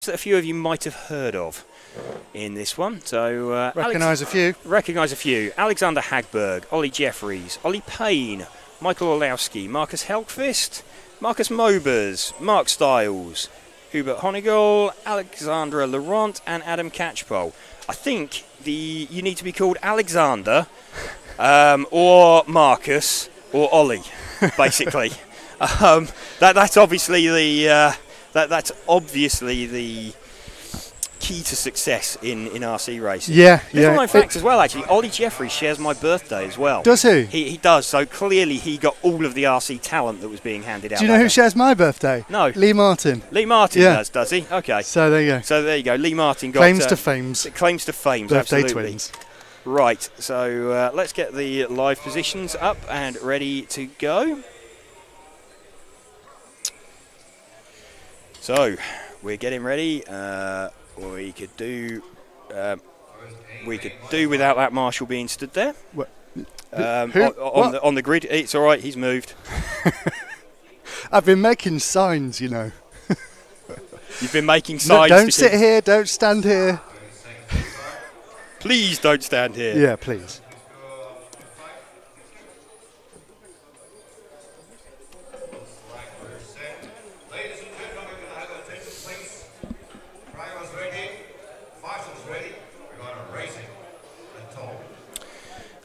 that a few of you might have heard of in this one. So recognise a few. Recognise a few. Alexander Hagberg, Ollie Jeffries, Ollie Payne, Michael Orlowski, Marcus Helkvist, Marcus Mobers, Mark Stiles, Hubert Honigel, Alexandra Laurent and Adam Catchpole. I think you need to be called Alexander or Marcus or Ollie, basically. That's obviously that's obviously the key to success in RC racing. Yeah, Little known fact as well, actually, Ollie Jeffries shares my birthday as well. Does he? He does, so clearly he got all of the RC talent that was being handed out. Do you know who shares my birthday? No. Lee Martin. Lee Martin does he? Okay. So there you go. So there you go, Lee Martin got... Claims to fames. Claims to fames, birthday absolutely. twins. Right, so let's get the live positions up and ready to go. So, we're getting ready. We could do without that marshal being stood there. On the grid. It's all right. He's moved. I've been making signs, you know. You've been making signs. Don't sit here. Don't stand here. Please don't stand here. Yeah, please.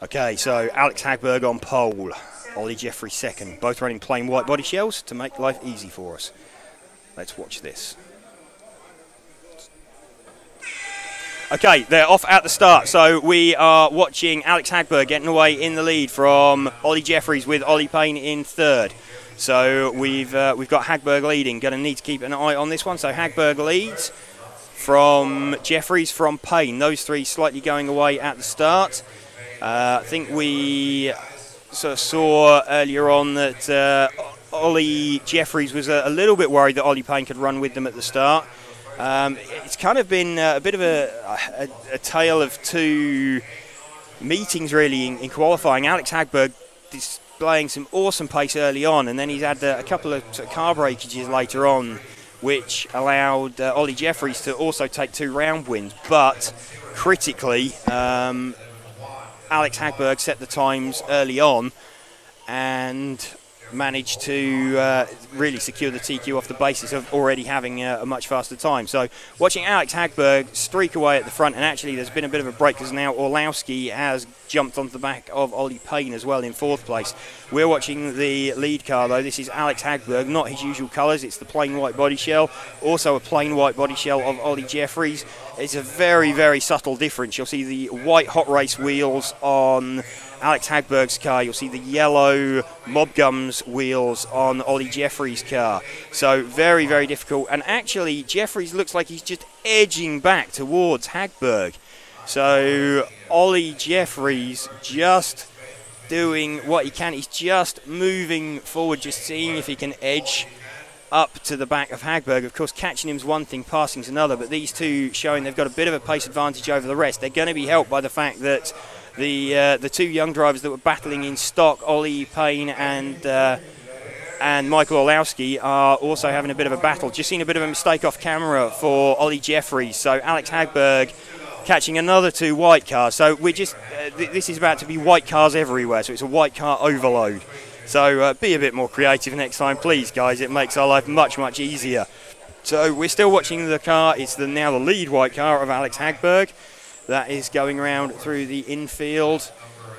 Okay, so Alex Hagberg on pole, Ollie Jeffries second, both running plain white body shells to make life easy for us. Let's watch this. Okay, they're off at the start, so we are watching Alex Hagberg getting away in the lead from Ollie Jeffries with Ollie Payne in third. So we've got Hagberg leading, going to need to keep an eye on this one. So Hagberg leads from Jeffries, from Payne, those three slightly going away at the start. I think we sort of saw earlier on that Ollie Jeffries was a little bit worried that Ollie Payne could run with them at the start. It's kind of been a bit of a tale of two meetings really in qualifying. Alex Hagberg displaying some awesome pace early on, and then he's had a couple of car breakages later on, which allowed Ollie Jeffries to also take 2 round wins. But critically, Alex Hagberg set the times early on and managed to really secure the TQ off the basis of already having a much faster time. So watching Alex Hagberg streak away at the front, and actually there's been a bit of a break because now Orlowski has jumped onto the back of Ollie Payne as well in 4th place. We're watching the lead car though. This is Alex Hagberg, not his usual colours. It's the plain white body shell, also a plain white body shell of Ollie Jeffries. It's a very, very subtle difference. You'll see the white hot race wheels on Alex Hagberg's car. You'll see the yellow Mob Gums wheels on Ollie Jeffries' car. So very, very difficult. And actually, Jeffries looks like he's just edging back towards Hagberg. So Ollie Jeffries just doing what he can. He's just moving forward, just seeing if he can edge up to the back of Hagberg. Of course, catching him's one thing, passing's another, but these two showing they've got a bit of a pace advantage over the rest. They're going to be helped by the fact that the two young drivers that were battling in stock, Ollie Payne and Michael Orlowski, are also having a bit of a battle. Just seen a bit of a mistake off camera for Ollie Jeffries. So Alex Hagberg catching another 2 white cars. So we're just this is about to be white cars everywhere. So it's a white car overload. So be a bit more creative next time, please, guys. It makes our life much, much easier. So we're still watching the car. It's now the lead white car of Alex Hagberg. That is going around through the infield,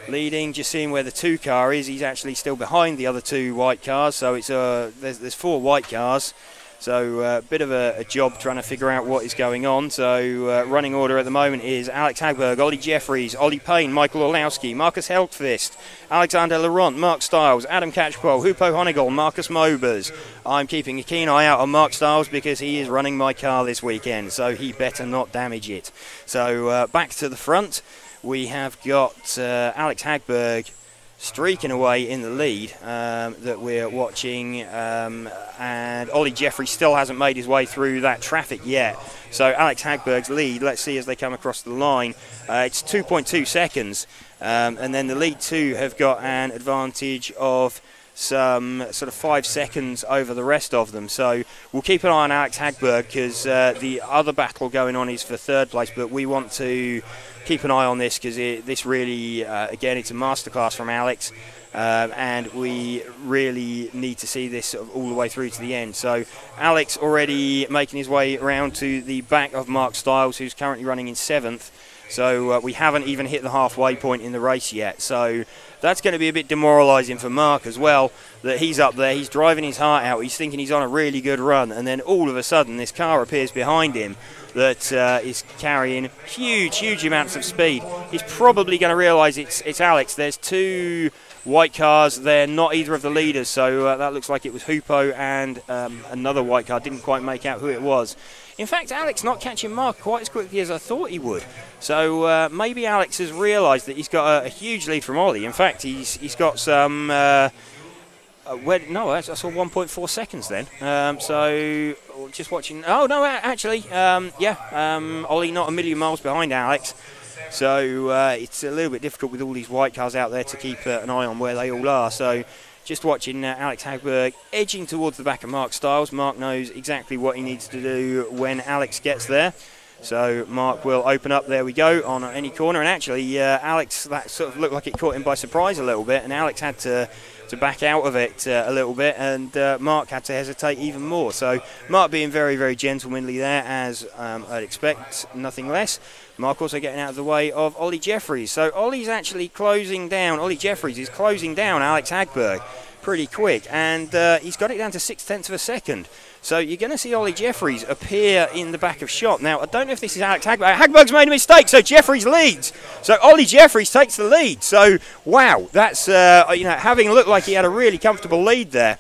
leading. Just seeing where the 2 car is. He's actually still behind the other 2 white cars. So it's there's 4 white cars. So a bit of a job trying to figure out what is going on. So running order at the moment is Alex Hagberg, Ollie Jeffries, Ollie Payne, Michael Orlowski, Marcus Helkvist, Alexander Laurent, Mark Stiles, Adam Catchpole, Hupo Honigel, Marcus Mobers. I'm keeping a keen eye out on Mark Stiles because he is running my car this weekend, so he better not damage it. So back to the front, we have got Alex Hagberg streaking away in the lead that we're watching, and Ollie Jeffries still hasn't made his way through that traffic yet. So Alex Hagberg's lead, let's see as they come across the line, it's 2.2 seconds, and then the lead 2 have got an advantage of some sort of 5 seconds over the rest of them. So we'll keep an eye on Alex Hagberg, because the other battle going on is for 3rd place, but we want to keep an eye on this, because this really, again, it's a masterclass from Alex. And we really need to see this sort of all the way through to the end. So Alex already making his way around to the back of Mark Stiles, who's currently running in 7th. So we haven't even hit the halfway point in the race yet. So that's going to be a bit demoralising for Mark as well, that he's up there, he's driving his heart out, he's thinking he's on a really good run, and then all of a sudden this car appears behind him that is carrying huge amounts of speed. He's probably going to realise it's Alex. There's 2 white cars, they're not either of the leaders, so that looks like it was Hupo and another white car. Didn't quite make out who it was. In fact, Alex not catching Mark quite as quickly as I thought he would. So maybe Alex has realised that he's got a huge lead from Ollie. In fact, he's got some... no, I saw 1.4 seconds then. So just watching... Oh, no, actually, Ollie not a million miles behind Alex. So it's a little bit difficult with all these white cars out there to keep an eye on where they all are. So just watching Alex Hagberg edging towards the back of Mark Stiles. Mark knows exactly what he needs to do when Alex gets there. So Mark will open up, there we go, on any corner. And actually, Alex, that sort of looked like it caught him by surprise a little bit. And Alex had to back out of it a little bit, and Mark had to hesitate even more. So Mark being very gentlemanly there, as I'd expect, nothing less. Mark also getting out of the way of Ollie Jeffries. So Ollie's actually closing down, Ollie Jeffries is closing down Alex Hagberg pretty quick, and he's got it down to 0.6 of a second. So you're going to see Ollie Jeffries appear in the back of shot. Now, I don't know if this is Alex Hagberg. Hagberg's made a mistake, so Jeffries leads. So Ollie Jeffries takes the lead. So, wow, that's, having looked like he had a really comfortable lead there.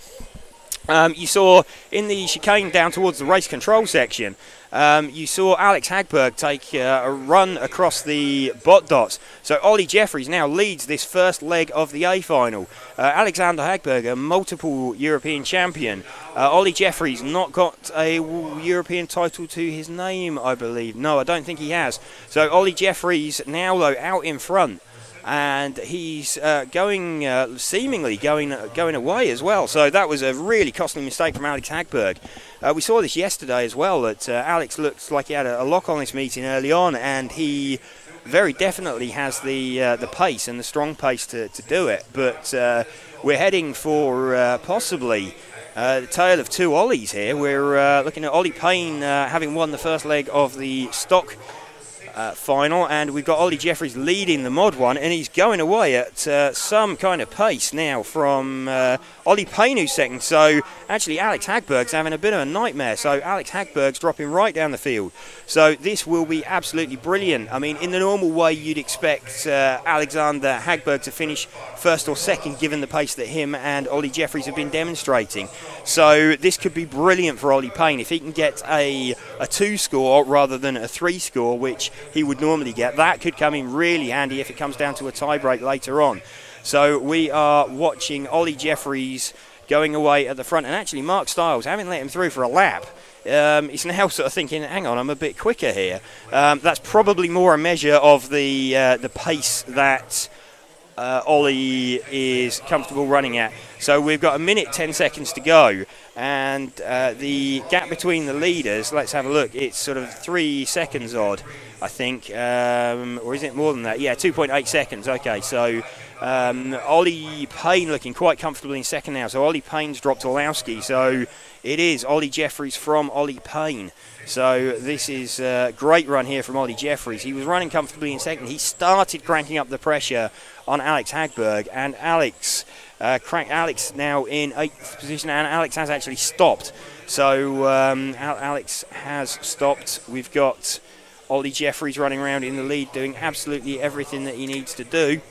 You saw in the chicane down towards the race control section, you saw Alex Hagberg take a run across the bot dots. So Ollie Jeffries now leads this first leg of the A final. Alexander Hagberg, a multiple European champion. Ollie Jeffries not got a European title to his name, I believe. No, I don't think he has. So Ollie Jeffries now, though, out in front. And he's seemingly going away as well. So that was a really costly mistake from Alex Hagberg. We saw this yesterday as well, that Alex looks like he had a lock on this meeting early on, and he very definitely has the pace and the strong pace to do it. But we're heading for possibly the tale of 2 Ollies here. We're looking at Ollie Payne having won the first leg of the stock final, and we've got Ollie Jeffries leading the mod one, and he's going away at some kind of pace now from Ollie Payne, who's second. So actually Alex Hagberg's having a bit of a nightmare. So Alex Hagberg's dropping right down the field. So this will be absolutely brilliant. I mean, in the normal way you'd expect Alexander Hagberg to finish first or second, given the pace that him and Ollie Jeffries have been demonstrating. So this could be brilliant for Ollie Payne if he can get a 2 score rather than a 3 score, which he would normally get. That could come in really handy if it comes down to a tie-break later on. So we are watching Ollie Jeffries going away at the front, and actually Mark Stiles, having let him through for a lap, he's now sort of thinking, hang on, I'm a bit quicker here. That's probably more a measure of the pace that Ollie is comfortable running at. So we've got 1 minute 10 seconds to go, and the gap between the leaders, let's have a look, it's sort of 3 seconds odd, I think, or is it more than that? Yeah, 2.8 seconds. Okay, so Ollie Payne looking quite comfortable in second now. So Ollie Payne's dropped Olowski, so it is Ollie Jeffries from Ollie Payne. So this is a great run here from Ollie Jeffries. He was running comfortably in second. He started cranking up the pressure on Alex Hagberg, and Alex now in 8th position, and Alex has actually stopped. So Alex has stopped. We've got Ollie Jeffries running around in the lead, doing absolutely everything that he needs to do.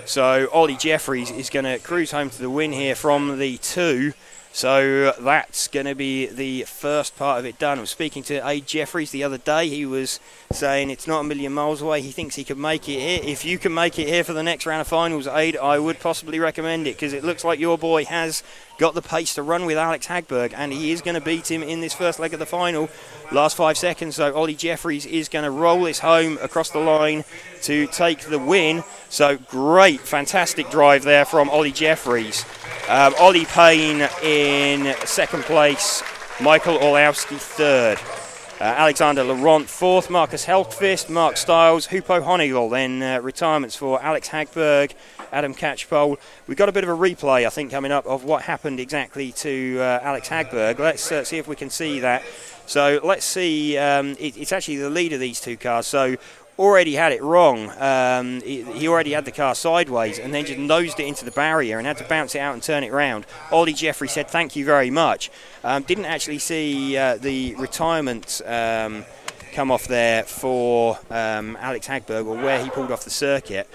So Ollie Jeffries is going to cruise home to the win here from the 2. So that's going to be the first part of it done. I was speaking to Aid Jeffries the other day. He was saying it's not a million miles away. He thinks he could make it here. If you can make it here for the next round of finals, Aid, I would possibly recommend it, because it looks like your boy has got the pace to run with Alex Hagberg, and he is going to beat him in this first leg of the final. Last 5 seconds, so Ollie Jeffries is going to roll this home across the line to take the win. So great, fantastic drive there from Ollie Jeffries. Ollie Payne in second place, Michael Orlowski third. Alexander Laurent fourth, Marcus Helkvist, Mark Stiles, Hupo Honigel. Then retirements for Alex Hagberg, Adam Catchpole. We've got a bit of a replay, I think, coming up of what happened exactly to Alex Hagberg. Let's see if we can see that. So let's see, it's actually the lead of these two cars. So already had it wrong. He already had the car sideways and then just nosed it into the barrier and had to bounce it out and turn it round. Ollie Jeffrey said thank you very much. Didn't actually see the retirement come off there for Alex Hagberg, or where he pulled off the circuit.